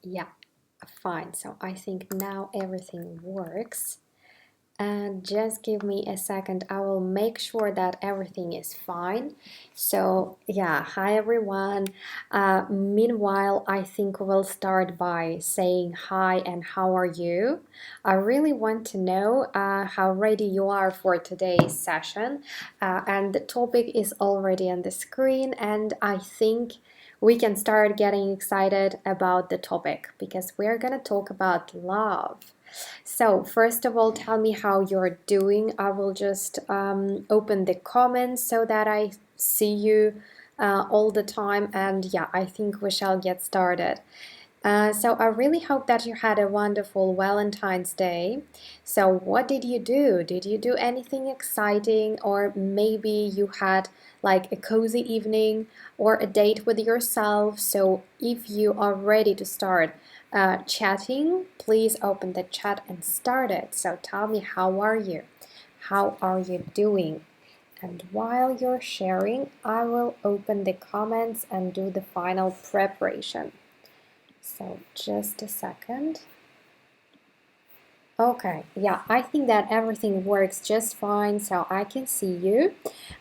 Yeah, fine. So I think now everything works. And just give me a second. I will make sure that everything is fine. So yeah, hi everyone. Meanwhile, I think we'll start by saying hi and how are you? I really want to know how ready you are for today's session. And the topic is already on the screen, and I think we can start getting excited about the topic because we're going to talk about love. So, first of all, tell me how you're doing. I will just open the comments so that I see you all the time. And yeah, I think we shall get started. So, I really hope that you had a wonderful Valentine's Day. So, what did you do? Did you do anything exciting, or maybe you had like a cozy evening or a date with yourself? So, if you are ready to start chatting, please open the chat and start it. So, tell me, how are you? How are you doing? And while you're sharing, I will open the comments and do the final preparation. So just a second. Okay, yeah, I think that everything works just fine, so I can see you.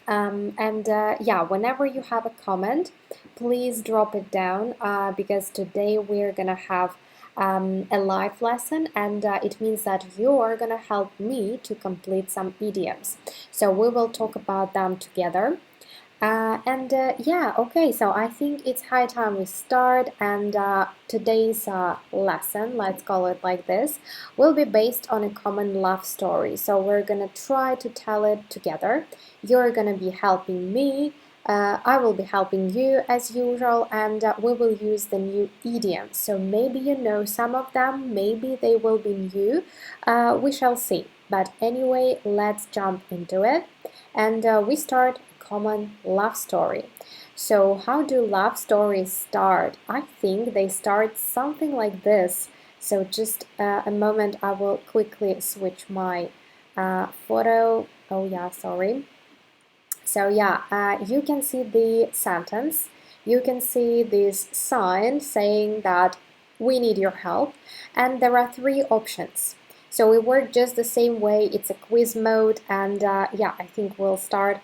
Yeah, whenever you have a comment, please drop it down because today we're gonna have a live lesson, and it means that you are gonna help me to complete some idioms. So we will talk about them together. Yeah, okay, so I think it's high time we start, and today's lesson, let's call it like this, will be based on a common love story. So we're gonna try to tell it together. You're gonna be helping me, I will be helping you as usual, and we will use the new idioms. So maybe you know some of them, maybe they will be new, we shall see. But anyway, let's jump into it, and we start common love story. So, how do love stories start? I think they start something like this. So, just a moment, I will quickly switch my photo. Oh, yeah, sorry. So, yeah, you can see the sentence. You can see this sign saying that we need your help, and there are three options. So, we work just the same way. It's a quiz mode, and yeah, I think we'll start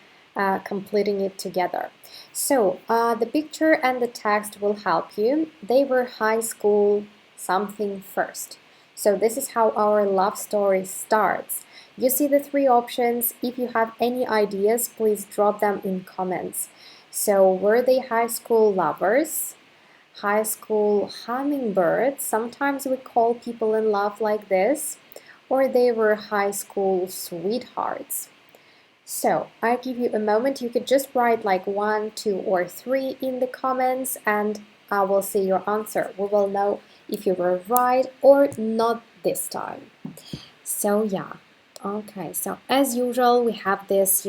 completing it together. So the picture and the text will help you. They were high school something first. So this is how our love story starts. You see the three options. If you have any ideas, please drop them in comments. So were they high school lovers? High school hummingbirds? Sometimes we call people in love like this. Or they were high school sweethearts. So I give you a moment. You could just write like 1, 2, or 3 in the comments, and I will see your answer. We will know if you were right or not this time. So yeah, okay. So as usual, we have this,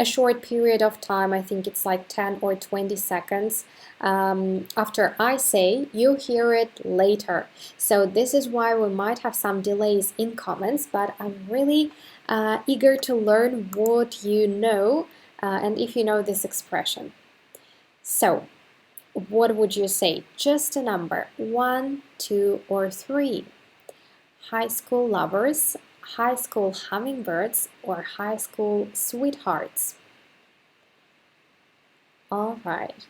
a short period of time. I think it's like 10 or 20 seconds. After I say, you hear it later. So this is why we might have some delays in comments, but I'm really eager to learn what you know and if you know this expression. So, what would you say? Just a number, 1, 2, or 3. High school lovers, high school hummingbirds, or high school sweethearts? All right.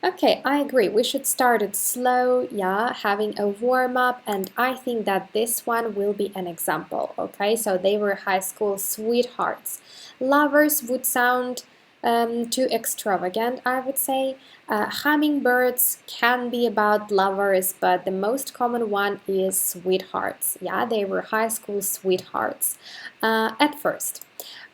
Okay, I agree. We should start it slow, yeah, having a warm up, and I think that this one will be an example. Okay, so they were high school sweethearts. Lovers would sound too extravagant, I would say. Hummingbirds can be about lovers, but the most common one is sweethearts. Yeah, they were high school sweethearts at first.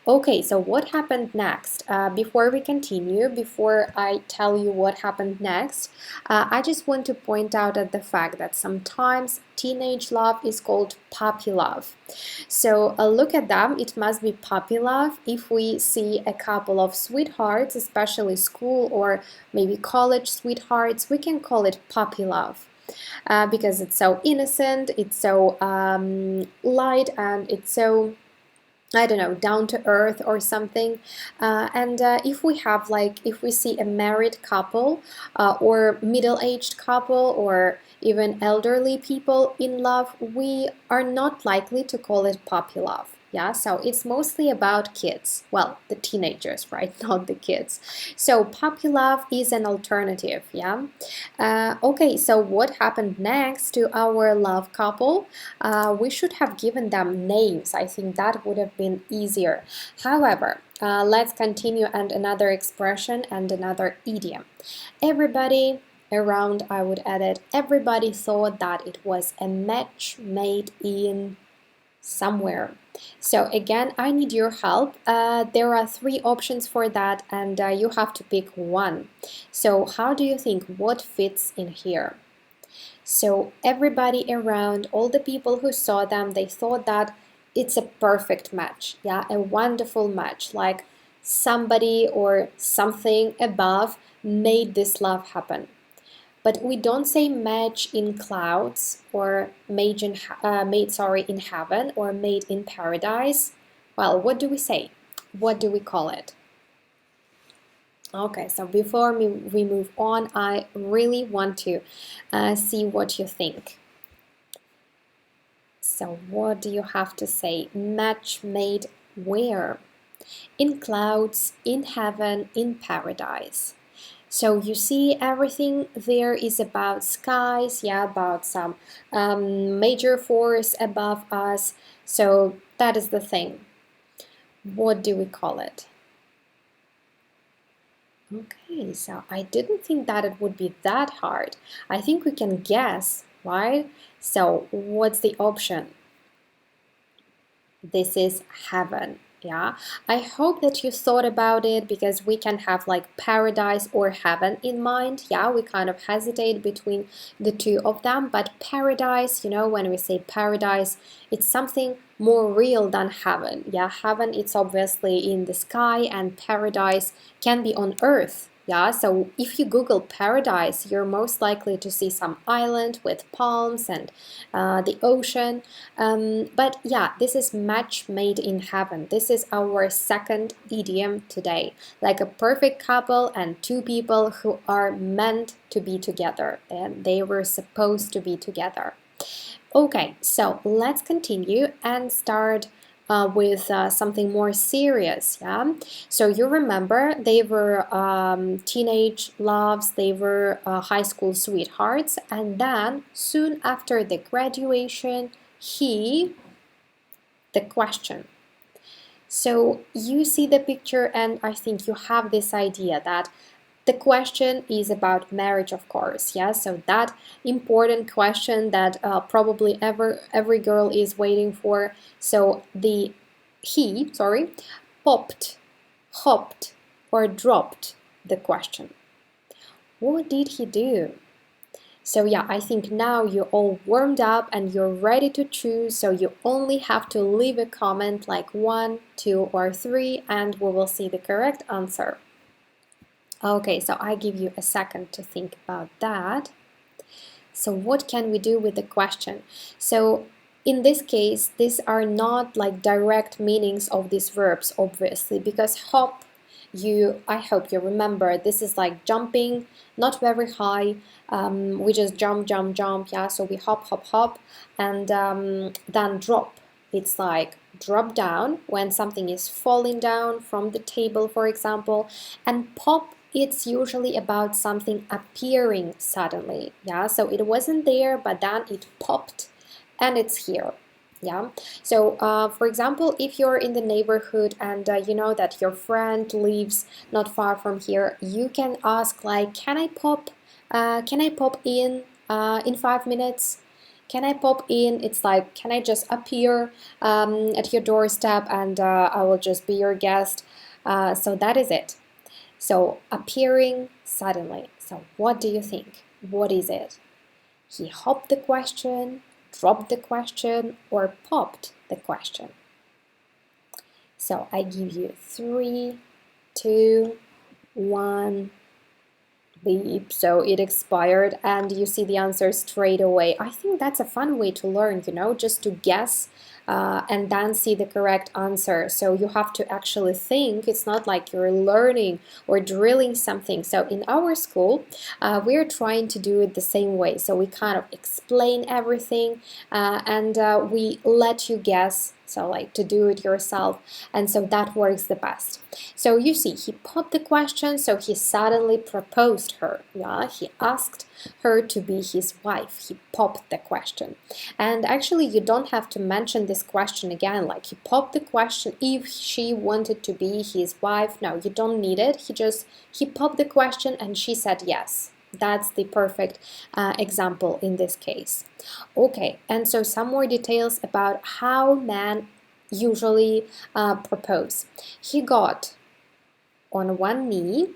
Okay, so what happened next? Before we continue, before I tell you what happened next, I just want to point out at the fact that sometimes teenage love is called puppy love. So look at them, it must be puppy love if we see a couple of sweethearts, especially school or maybe college sweethearts, we can call it puppy love. Because it's so innocent, it's so light, and it's so I don't know, down to earth or something. And if we see a married couple or middle-aged couple or even elderly people in love, we are not likely to call it puppy love. Yeah, so it's mostly about kids. Well, the teenagers, right? Not the kids. So puppy love is an alternative. Yeah. Okay, so what happened next to our love couple? We should have given them names. I think that would have been easier. However, let's continue and another expression and another idiom. Everybody around, I would add it, everybody thought that it was a match made in somewhere. So again, I need your help. There are 3 options for that, and you have to pick one. So how do you think, what fits in here? So everybody around, all the people who saw them, they thought that it's a perfect match. Yeah, a wonderful match, like somebody or something above made this love happen. But we don't say match in clouds or made in heaven or made in paradise. Well, what do we say? What do we call it? Okay, so before we move on, I really want to see what you think. So what do you have to say? Match made where? In clouds, in heaven, in paradise. So you see, everything there is about skies, yeah, about some major force above us. So that is the thing. What do we call it? Okay, so I didn't think that it would be that hard. I think we can guess, right? So what's the option? This is heaven. Yeah, I hope that you thought about it, because we can have like paradise or heaven in mind. Yeah, we kind of hesitate between the two of them, but paradise, you know, when we say paradise, it's something more real than heaven. Yeah, heaven, it's obviously in the sky, and paradise can be on earth. Yeah, so if you Google paradise, you're most likely to see some island with palms and the ocean. But yeah, this is match made in heaven. This is our second idiom today. Like a perfect couple and 2 people who are meant to be together, and they were supposed to be together. Okay, so let's continue and start with something more serious. Yeah, so you remember they were teenage loves, they were high school sweethearts, and then soon after the graduation, the question. So you see the picture, and I think you have this idea that the question is about marriage, of course. Yeah, so that important question that probably every girl is waiting for. So he popped, hopped, or dropped the question. What did he do? So yeah, I think now you're all warmed up and you're ready to choose. So you only have to leave a comment like 1, 2, or 3, and we will see the correct answer. Okay, so I give you a second to think about that. So what can we do with the question? So in this case, these are not like direct meanings of these verbs, obviously, because hop, I hope you remember, this is like jumping, not very high. We just jump, jump, jump. Yeah, so we hop, hop, hop, and then drop. It's like drop down when something is falling down from the table, for example, and pop, it's usually about something appearing suddenly. Yeah, so it wasn't there, but then it popped and it's here. Yeah, so for example, if you're in the neighborhood and you know that your friend lives not far from here, you can ask like, can I pop in 5 minutes? Can I pop in? It's like, can I just appear at your doorstep and I will just be your guest? So that is it. So appearing suddenly. So what do you think? What is it? He hopped the question, dropped the question, or popped the question. So I give you 3, 2, 1. beep, so it expired, and you see the answer straight away. I think that's a fun way to learn, you know, just to guess and then see the correct answer. So you have to actually think. It's not like you're learning or drilling something. So in our school, we're trying to do it the same way. So we kind of explain everything and we let you guess. So like to do it yourself, and so that works the best. So you see, he popped the question, so he suddenly proposed her. Yeah, he asked her to be his wife. He popped the question. And actually, you don't have to mention this question again. Like, he popped the question if she wanted to be his wife. No, you don't need it. He popped the question and she said yes. That's the perfect example in this case. Okay, and so some more details about how men usually propose. He got on one knee,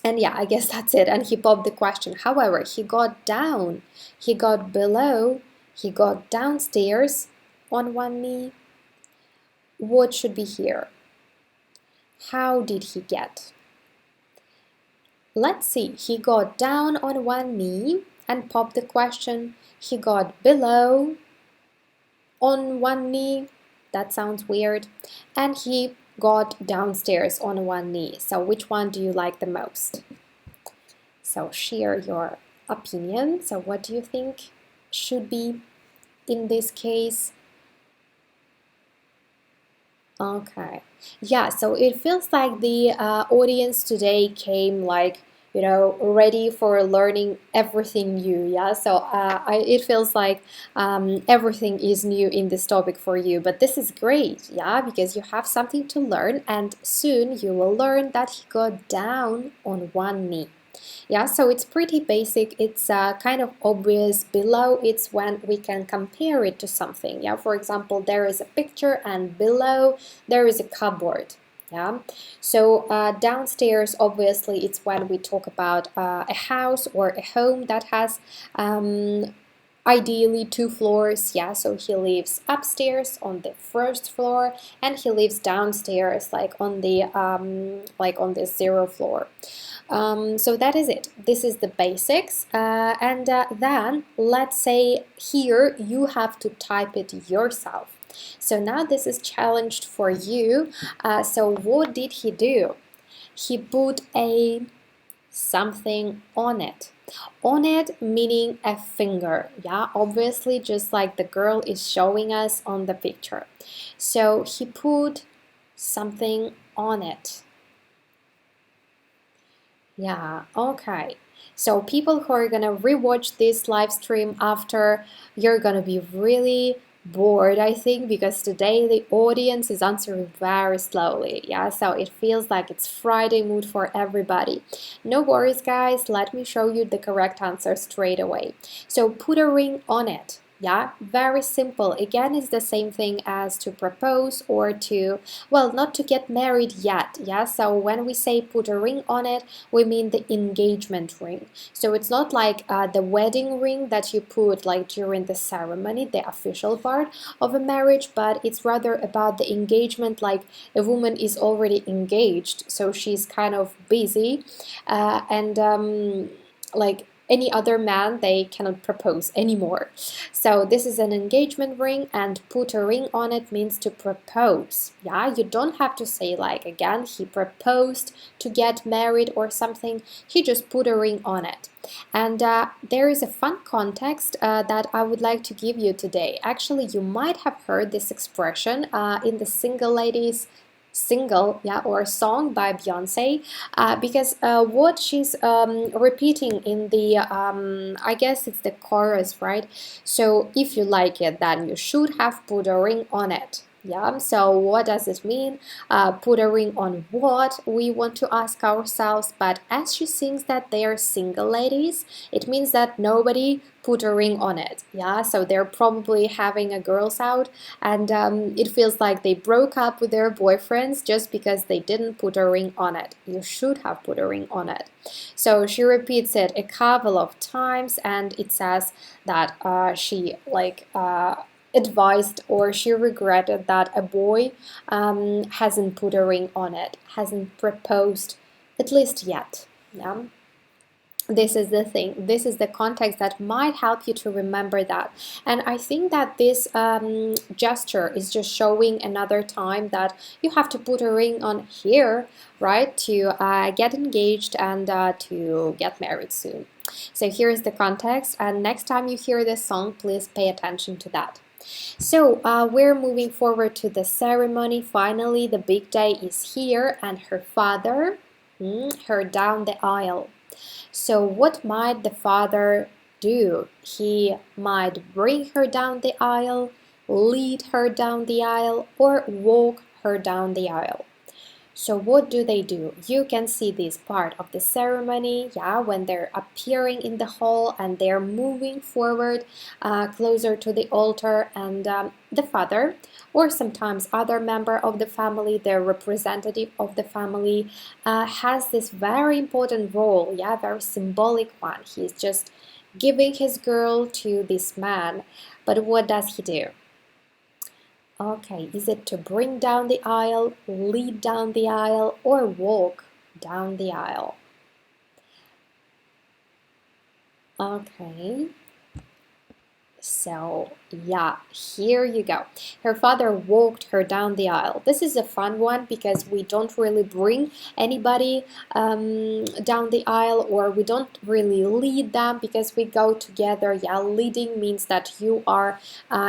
and yeah, I guess that's it. And he popped the question. However, he got down, he got below, he got downstairs on one knee. What should be here? How did he get? Let's see. He got down on one knee and popped the question. He got below on one knee. That sounds weird. And he got downstairs on one knee. So which one do you like the most? So share your opinion. So what do you think should be in this case? Okay. Yeah, so it feels like the audience today came like, you know, ready for learning everything new. Yeah, so it feels like everything is new in this topic for you, but this is great. Yeah, because you have something to learn, and soon you will learn that he got down on one knee. Yeah, so it's pretty basic. It's kind of obvious. Below, it's when we can compare it to something. Yeah, for example, there is a picture and below there is a cupboard. Yeah, so downstairs, obviously, it's when we talk about a house or a home that has ideally 2 floors. Yeah, so he lives upstairs on the first floor, and he lives downstairs like on the 0th floor. So that is it. This is the basics, and then let's say here you have to type it yourself. So now this is challenged for you. So what did he do? He put a something on it. On it meaning a finger. Yeah, obviously, just like the girl is showing us on the picture. So he put something on it. Yeah, okay. So people who are gonna rewatch this live stream after, you're gonna be really bored, I think, because today the audience is answering very slowly. Yeah, so it feels like it's Friday mood for everybody. No worries, guys. Let me show you the correct answer straight away. So put a ring on it. Yeah, very simple. Again, it's the same thing as to propose or to, well, not to get married yet. Yeah, so when we say put a ring on it, we mean the engagement ring. So it's not like the wedding ring that you put like during the ceremony, the official part of a marriage, but it's rather about the engagement, like a woman is already engaged, so she's kind of busy and like any other man, they cannot propose anymore. So this is an engagement ring, and put a ring on it means to propose. Yeah, you don't have to say like, again, he proposed to get married or something. He just put a ring on it. And there is a fun context that I would like to give you today. Actually, you might have heard this expression in the Single Ladies single, yeah, or song by Beyonce, because what she's repeating in the I guess it's the chorus, right? So if you like it, then you should have put a ring on it. Yeah, so what does it mean? Put a ring on what, we want to ask ourselves. But as she sings that they are single ladies, it means that nobody put a ring on it. Yeah, so they're probably having a girls out, and it feels like they broke up with their boyfriends just because they didn't put a ring on it. You should have put a ring on it. So she repeats it a couple of times, and it says that she advised, or she regretted that a boy hasn't put a ring on it, hasn't proposed, at least yet. Yeah. This is the thing, this is the context that might help you to remember that. And I think that this gesture is just showing another time that you have to put a ring on here, right, to get engaged and to get married soon. So here's the context, and next time you hear this song, please pay attention to that. So we're moving forward to the ceremony. Finally, the big day is here, and her father her down the aisle. So what might the father do? He might bring her down the aisle, lead her down the aisle, or walk her down the aisle. So what do? You can see this part of the ceremony, yeah, when they're appearing in the hall and they're moving forward closer to the altar, and the father, or sometimes other member of the family, the representative of the family, has this very important role, yeah, very symbolic one. He's just giving his girl to this man. But what does he do? Okay, is it to bring down the aisle, lead down the aisle, or walk down the aisle? Okay, so yeah, here you go. Her father walked her down the aisle. This is a fun one because we don't really bring anybody down the aisle, or we don't really lead them because we go together. Yeah, leading means that you are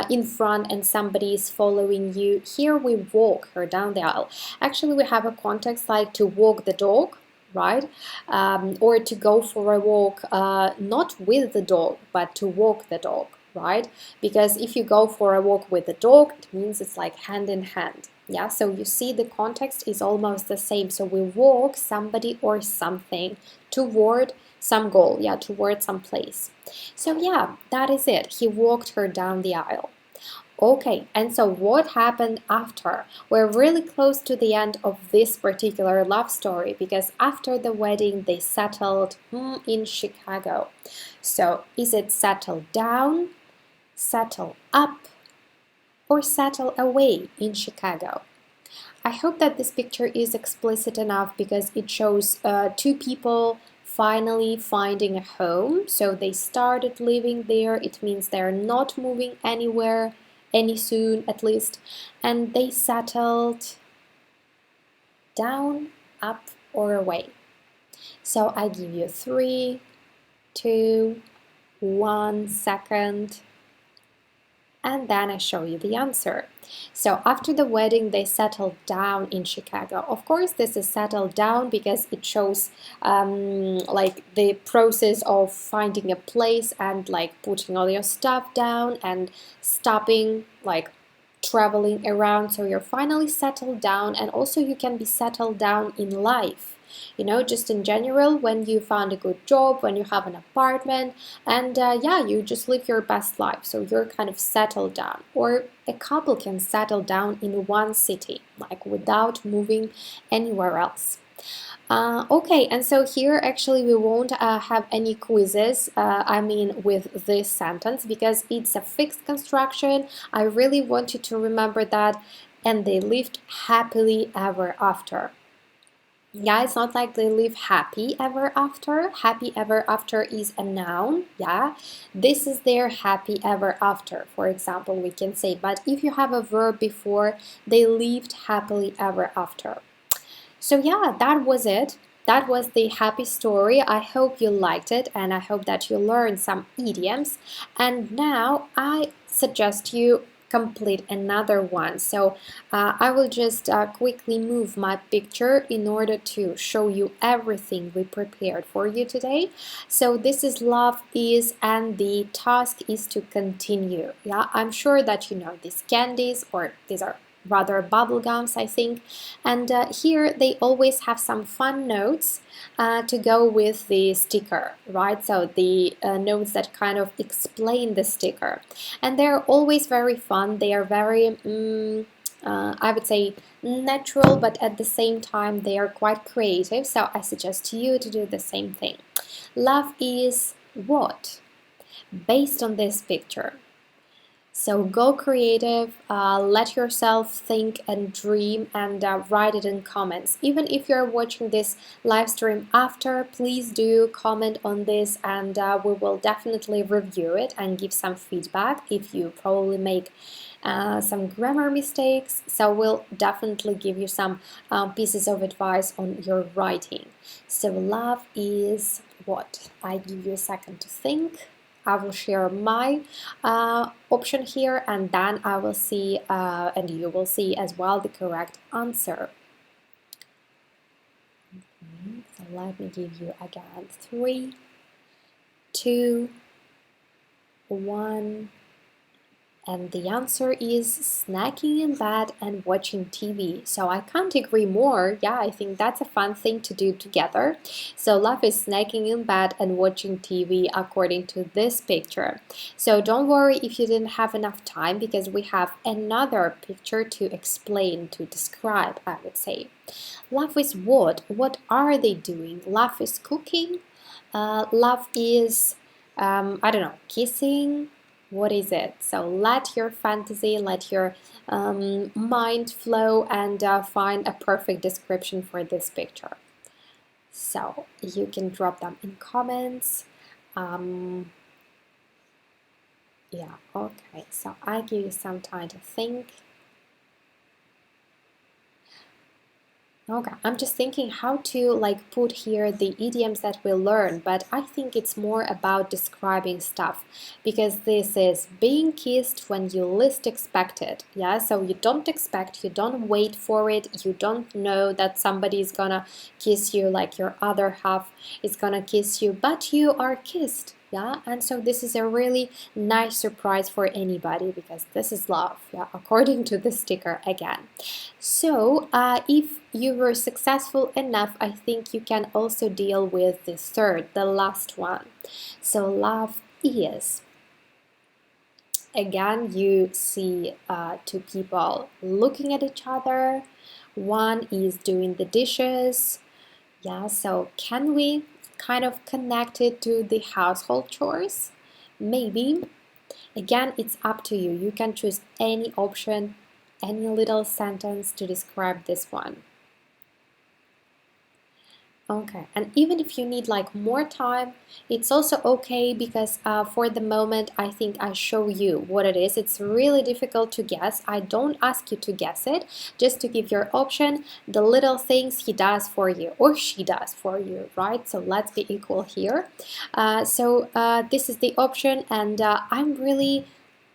in front and somebody is following you. Here we walk her down the aisle. Actually, we have a context like to walk the dog, right? Or to go for a walk, not with the dog, but to walk the dog, right? Because if you go for a walk with the dog, it means it's like hand in hand. Yeah, so you see the context is almost the same. So we walk somebody or something toward some goal, yeah, toward some place. So yeah, that is it. He walked her down the aisle. Okay, and so what happened after? We're really close to the end of this particular love story because after the wedding they settled in Chicago. So is it settle down, settle up, or settle away in Chicago? I hope that this picture is explicit enough because it shows two people finally finding a home. So they started living there. It means they're not moving anywhere any soon, at least, and they settled down, up, or away. So I give you 3, 2, 1 second, and then I show you the answer. So after the wedding, they settled down in Chicago. Of course, this is settled down because it shows like the process of finding a place and like putting all your stuff down and stopping, like traveling around. So you're finally settled down, and also you can be settled down in life. You know, just in general, when you found a good job, when you have an apartment, and yeah, you just live your best life. So you're kind of settled down. Or a couple can settle down in one city, like without moving anywhere else. Okay, and so here actually we won't have any quizzes, I mean with this sentence, because it's a fixed construction. I really want you to remember that. And they lived happily ever after. Yeah, it's not like they live happy ever after. Happy ever after is a noun, yeah. This is their happy ever after, for example, we can say. But if you have a verb before, they lived happily ever after. So yeah, that was it. That was the happy story. I hope you liked it, and I hope that you learned some idioms. And now I suggest you complete another one. So I will just quickly move my picture in order to show you everything we prepared for you today. So this is love is, and the task is to continue. Yeah, I'm sure that you know these candies, or these are rather bubble gums, I think. And here they always have some fun notes to go with the sticker, right? So the notes that kind of explain the sticker. And they're always very fun. They are very, I would say, natural, but at the same time they are quite creative. So I suggest to you to do the same thing. Love is what? Based on this picture. So go creative, let yourself think and dream, and write it in comments. Even if you're watching this live stream after, please do comment on this, and we will definitely review it and give some feedback if you probably make some grammar mistakes. So we'll definitely give you some pieces of advice on your writing. So love is what? I give you a second to think. I will share my option here, and then I will see and you will see as well the correct answer. Okay, so let me give you again 3, 2, 1. And the answer is snacking in bed and watching TV. So I can't agree more. Yeah, I think that's a fun thing to do together. So love is snacking in bed and watching TV according to this picture. So don't worry if you didn't have enough time, because we have another picture to explain, to describe, I would say. Love is what? What are they doing? Love is cooking. Love is, I don't know, kissing. What is it? So let your fantasy, let your mind flow, and find a perfect description for this picture. So you can drop them in comments. Yeah, okay, so I give you some time to think. Okay, I'm just thinking how to like put here the idioms that we learn, but I think it's more about describing stuff, because this is being kissed when you least expect it. Yeah, so you don't expect, you don't wait for it, you don't know that somebody is gonna kiss you, like your other half is gonna kiss you, but you are kissed. Yeah, and so this is a really nice surprise for anybody, because this is love, yeah, according to the sticker again. So if you were successful enough, I think you can also deal with the third, the last one. So love is. Again, you see two people looking at each other. One is doing the dishes. Yeah, so can we kind of connect it to the household chores? Maybe. Again, it's up to you. You can choose any option, any little sentence to describe this one. Okay, and even if you need like more time, it's also okay, because for the moment I think I show you what it is. It's really difficult to guess. I don't ask you to guess it, just to give your option, the little things he does for you or she does for you, right? So let's be equal here. This is the option, and I'm really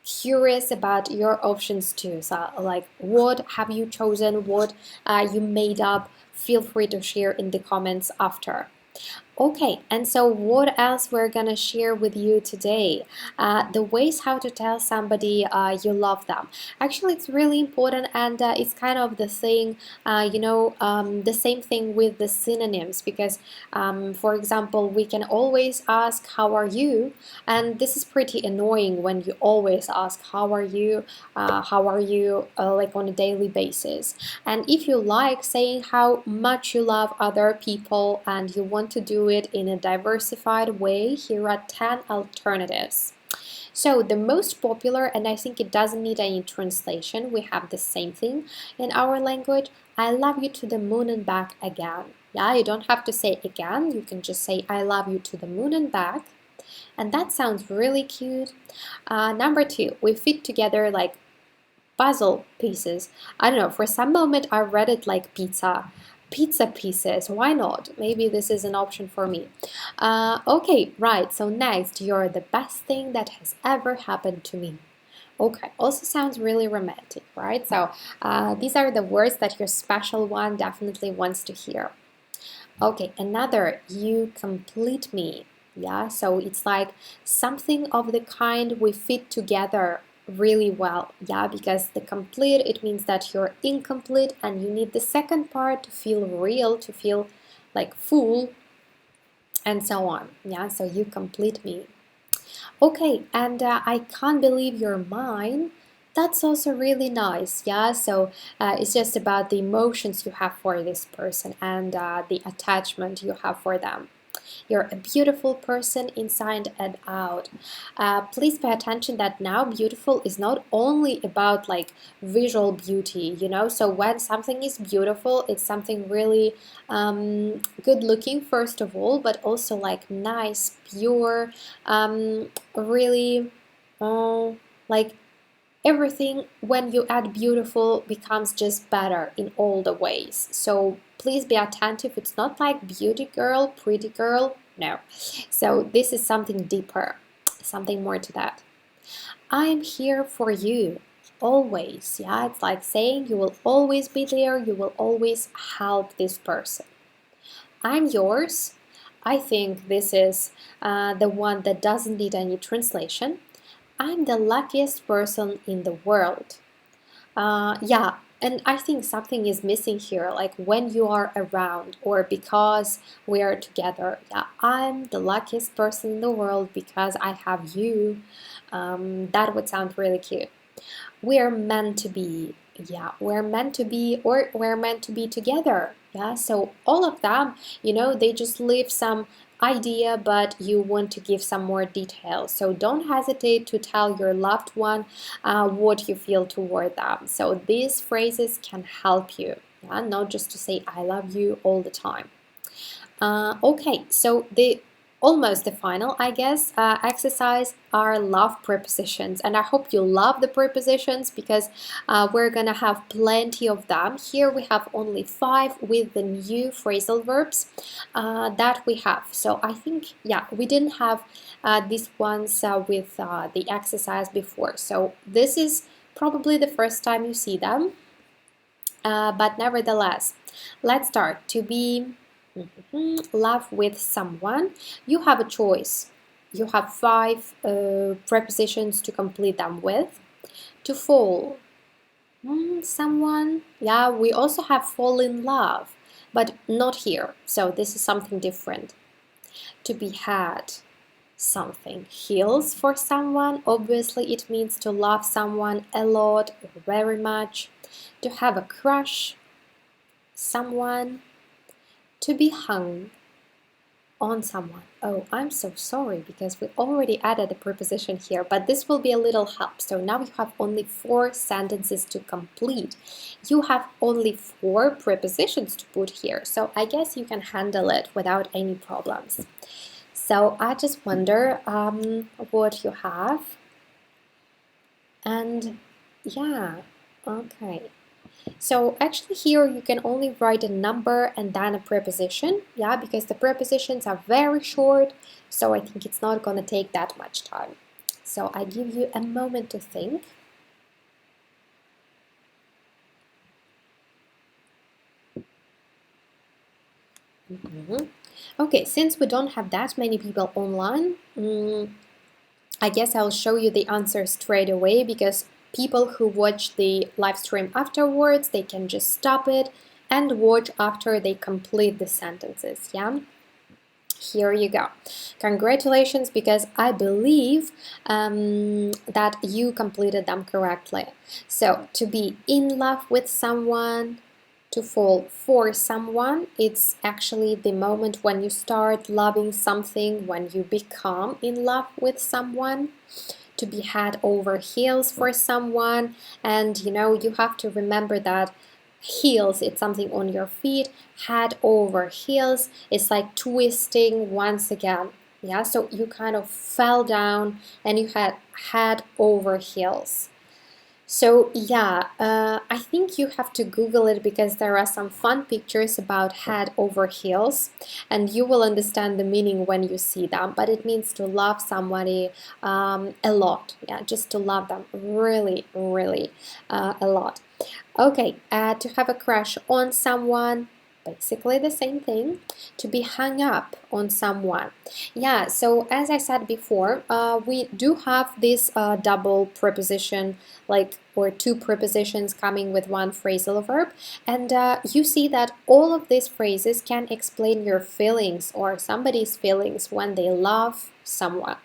curious about your options too. So like, what have you chosen? What you made up? Feel free to share in the comments after. Okay, and so what else we're gonna share with you today? The ways how to tell somebody you love them. Actually, it's really important, and it's kind of the thing, the same thing with the synonyms, because, for example, we can always ask, how are you? And this is pretty annoying when you always ask, how are you? Like on a daily basis. And if you like saying how much you love other people and you want to do it in a diversified way, here are 10 alternatives. So the most popular, and I think it doesn't need any translation, we have the same thing in our language, I love you to the moon and back again. Yeah, you don't have to say again, you can just say I love you to the moon and back. And that sounds really cute. Number 2, we fit together like puzzle pieces. I don't know, for some moment I read it like pizza pieces. Why not? Maybe this is an option for me. Okay, right, so next, you're the best thing that has ever happened to me. Okay, also sounds really romantic, right? So these are the words that your special one definitely wants to hear. Okay, another, you complete me. Yeah, so it's like something of the kind we fit together really well. Yeah, because the complete, it means that you're incomplete and you need the second part to feel real, to feel like full, and so on. Yeah, so you complete me. Okay, and I can't believe you're mine. That's also really nice. Yeah, so it's just about the emotions you have for this person and the attachment you have for them. You're a beautiful person inside and out. Please pay attention that now beautiful is not only about like visual beauty, you know. So when something is beautiful, it's something really good looking first of all, but also like nice, pure, really like everything when you add beautiful becomes just better in all the ways. So please be attentive. It's not like beauty girl, pretty girl, no. So this is something deeper, something more to that. I'm here for you always. Yeah, it's like saying you will always be there, you will always help this person. I'm yours. I think this is the one that doesn't need any translation. I'm the luckiest person in the world. Yeah, and I think something is missing here, like when you are around or because we are together. Yeah, I'm the luckiest person in the world because I have you. That would sound really cute. We're meant to be. Yeah, we're meant to be, or we're meant to be together. Yeah, so all of them, you know, they just leave some idea, but you want to give some more details. So don't hesitate to tell your loved one what you feel toward them. So these phrases can help you, yeah, not just to say I love you all the time. Okay, so almost the final, I guess, exercise are love prepositions, and I hope you love the prepositions because we're gonna have plenty of them. Here we have only 5 with the new phrasal verbs that we have. So I think, yeah, we didn't have these ones with the exercise before. So this is probably the first time you see them, but nevertheless, let's start. To be love with someone, you have a choice. You have 5 prepositions to complete them with. To fall, someone, yeah, we also have fall in love, but not here. So this is something different. To be had, something. Heals for someone, obviously it means to love someone a lot or very much. To have a crush, someone. To be hung on someone. Oh, I'm so sorry because we already added a preposition here, but this will be a little help. So now you have only 4 sentences to complete. You have only 4 prepositions to put here, so I guess you can handle it without any problems. So I just wonder what you have. And yeah, okay. So actually here you can only write a number and then a preposition, yeah, because the prepositions are very short, so I think it's not gonna take that much time. So I give you a moment to think. Okay, since we don't have that many people online, I guess I'll show you the answer straight away because people who watch the live stream afterwards, they can just stop it and watch after they complete the sentences, yeah? Here you go. Congratulations, because I believe that you completed them correctly. So, to be in love with someone, to fall for someone, it's actually the moment when you start loving something, when you become in love with someone. To be head over heels for someone, and you know, you have to remember that heels, it's something on your feet. Head over heels, it's like twisting once again, yeah, so you kind of fell down and you had head over heels. So yeah, I think you have to Google it because there are some fun pictures about head over heels, and you will understand the meaning when you see them. But it means to love somebody a lot, yeah, just to love them really, really a lot. Okay, to have a crush on someone, basically the same thing. To be hung up on someone, yeah, so as I said before, we do have this double preposition, like, or 2 prepositions coming with 1 phrasal verb, and you see that all of these phrases can explain your feelings or somebody's feelings when they love someone.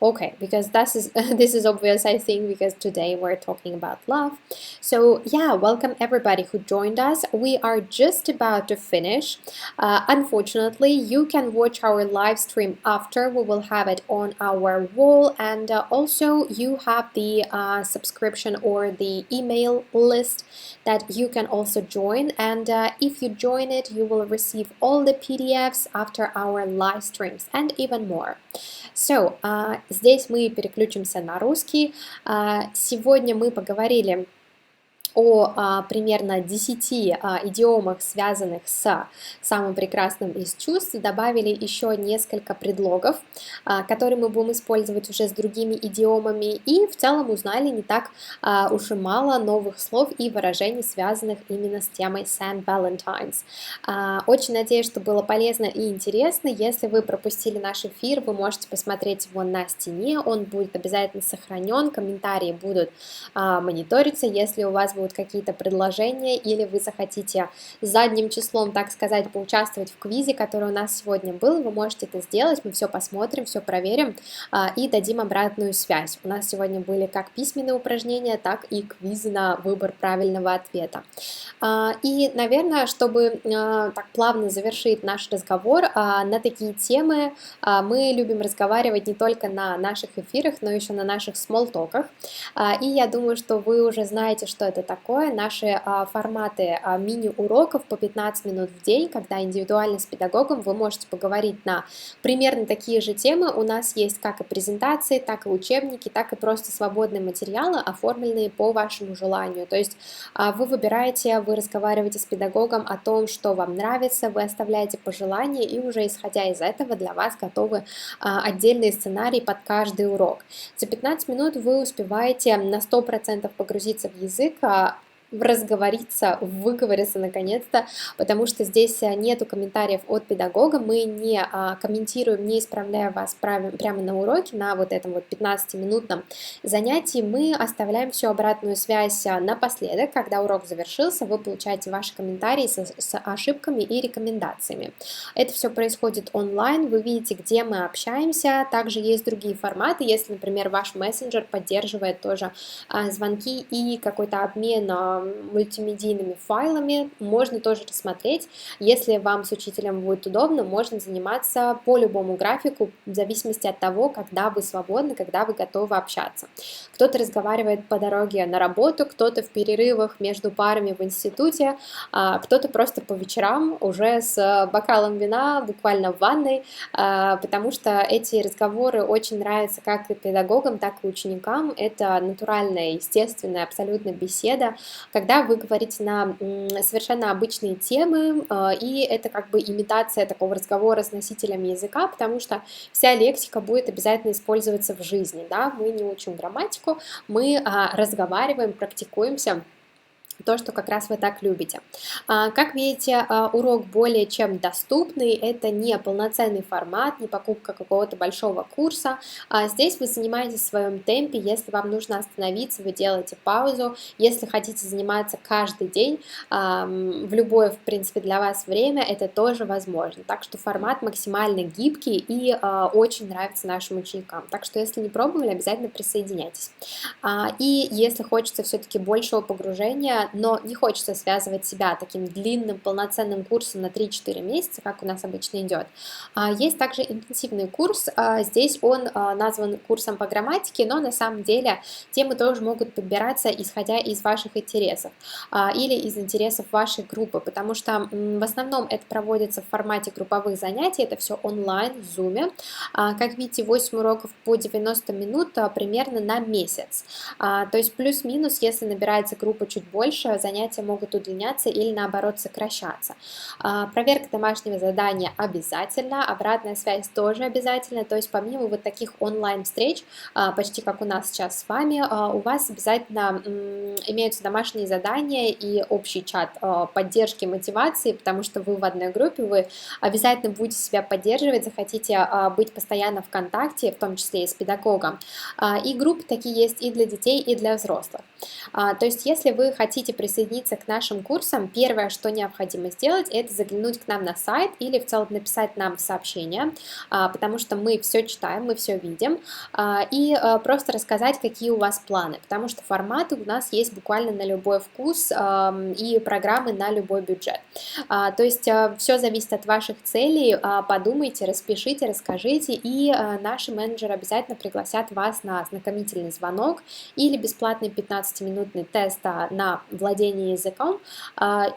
Okay, because this is obvious, I think, because today we're talking about love. So yeah, welcome everybody who joined us. We are just about to finish. Unfortunately, you can watch our live stream after. We will have it on our wall, and also you have the subscription or the email list that you can also join. And if you join it, you will receive all the PDFs after our live streams and even more. So, здесь мы переключимся на русский. Сегодня мы поговорили о примерно 10 идиомах, связанных с самым прекрасным из чувств, добавили еще несколько предлогов, которые мы будем использовать уже с другими идиомами, и в целом узнали не так уж и мало новых слов и выражений, связанных именно с темой St. Valentine's. Очень надеюсь, что было полезно и интересно. Если вы пропустили наш эфир, вы можете посмотреть его на стене, он будет обязательно сохранен, комментарии будут мониториться. Если у вас будут какие-то предложения или вы захотите задним числом, так сказать, поучаствовать в квизе, который у нас сегодня был, вы можете это сделать, мы все посмотрим, все проверим и дадим обратную связь. У нас сегодня были как письменные упражнения, так и квизы на выбор правильного ответа. И, наверное, чтобы так плавно завершить наш разговор, на такие темы мы любим разговаривать не только на наших эфирах, но еще на наших смолтоках. И я думаю, что вы уже знаете, что это такое. Наши форматы мини-уроков по 15 минут в день, когда индивидуально с педагогом вы можете поговорить на примерно такие же темы. У нас есть как и презентации, так и учебники, так и просто свободные материалы, оформленные по вашему желанию. То есть вы выбираете, вы разговариваете с педагогом о том, что вам нравится, вы оставляете пожелания, и уже исходя из этого для вас готовы отдельные сценарии под каждый урок. За 15 минут вы успеваете на 100% погрузиться в язык, разговориться, выговориться наконец-то, потому что здесь нету комментариев от педагога, мы не комментируем, не исправляя вас прямо на уроке, на вот этом вот 15-минутном занятии, мы оставляем всю обратную связь напоследок, когда урок завершился, вы получаете ваши комментарии с ошибками и рекомендациями. Это все происходит онлайн, вы видите, где мы общаемся, также есть другие форматы, если, например, ваш мессенджер поддерживает тоже звонки и какой-то обмен мультимедийными файлами, можно тоже рассмотреть. Если вам с учителем будет удобно, можно заниматься по любому графику, в зависимости от того, когда вы свободны, когда вы готовы общаться. Кто-то разговаривает по дороге на работу, кто-то в перерывах между парами в институте, кто-то просто по вечерам уже с бокалом вина, буквально в ванной, потому что эти разговоры очень нравятся как и педагогам, так и ученикам. Это натуральная, естественная, абсолютно беседа, когда вы говорите на совершенно обычные темы, и это как бы имитация такого разговора с носителем языка, потому что вся лексика будет обязательно использоваться в жизни, да, мы не учим грамматику, мы разговариваем, практикуемся, то, что как раз вы так любите. Как видите, урок более чем доступный, это не полноценный формат, не покупка какого-то большого курса. Здесь вы занимаетесь в своем темпе, если вам нужно остановиться, вы делаете паузу, если хотите заниматься каждый день, в любое, в принципе, для вас время, это тоже возможно. Так что формат максимально гибкий и очень нравится нашим ученикам. Так что, если не пробовали, обязательно присоединяйтесь. И если хочется все-таки большего погружения, но не хочется связывать себя таким длинным полноценным курсом на 3-4 месяца, как у нас обычно идет. Есть также интенсивный курс, здесь он назван курсом по грамматике, но на самом деле темы тоже могут подбираться, исходя из ваших интересов или из интересов вашей группы, потому что в основном это проводится в формате групповых занятий, это все онлайн, в Zoom. Как видите, 8 уроков по 90 минут примерно на месяц, то есть плюс-минус, если набирается группа чуть больше, занятия могут удлиняться или наоборот сокращаться. Проверка домашнего задания обязательно, обратная связь тоже обязательно, то есть помимо вот таких онлайн-встреч, почти как у нас сейчас с вами, у вас обязательно имеются домашние задания и общий чат поддержки, мотивации, потому что вы в одной группе, вы обязательно будете себя поддерживать, захотите быть постоянно в контакте, в том числе и с педагогом. И группы такие есть и для детей, и для взрослых. То есть если вы хотите хотите присоединиться к нашим курсам, первое, что необходимо сделать, это заглянуть к нам на сайт или в целом написать нам в сообщение, потому что мы все читаем, мы все видим, и просто рассказать, какие у вас планы, потому что форматы у нас есть буквально на любой вкус и программы на любой бюджет. То есть все зависит от ваших целей, подумайте, распишите, расскажите, и наши менеджеры обязательно пригласят вас на ознакомительный звонок или бесплатный 15-минутный тест на владение языком,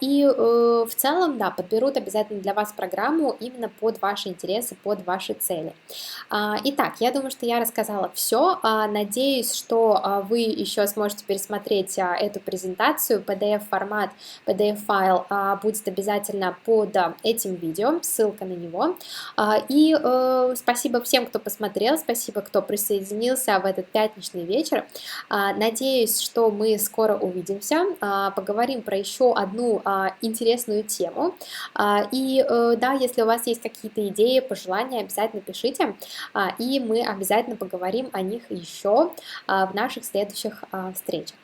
и в целом, да, подберут обязательно для вас программу именно под ваши интересы, под ваши цели. Итак, я думаю, что я рассказала все. Надеюсь, что вы еще сможете пересмотреть эту презентацию. PDF-формат, PDF-файл будет обязательно под этим видео, ссылка на него. И спасибо всем, кто посмотрел, спасибо, кто присоединился в этот пятничный вечер. Надеюсь, что мы скоро увидимся, поговорим про еще одну интересную тему. И да, если у вас есть какие-то идеи, пожелания, обязательно пишите, и мы обязательно поговорим о них еще в наших следующих встречах.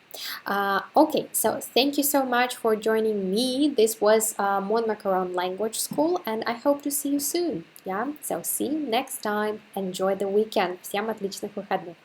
Okay, so thank you so much for joining me. This was Mon Macron Language School, and I hope to see you soon. Yeah, so see you next time. Enjoy the weekend. Всем отличных выходных.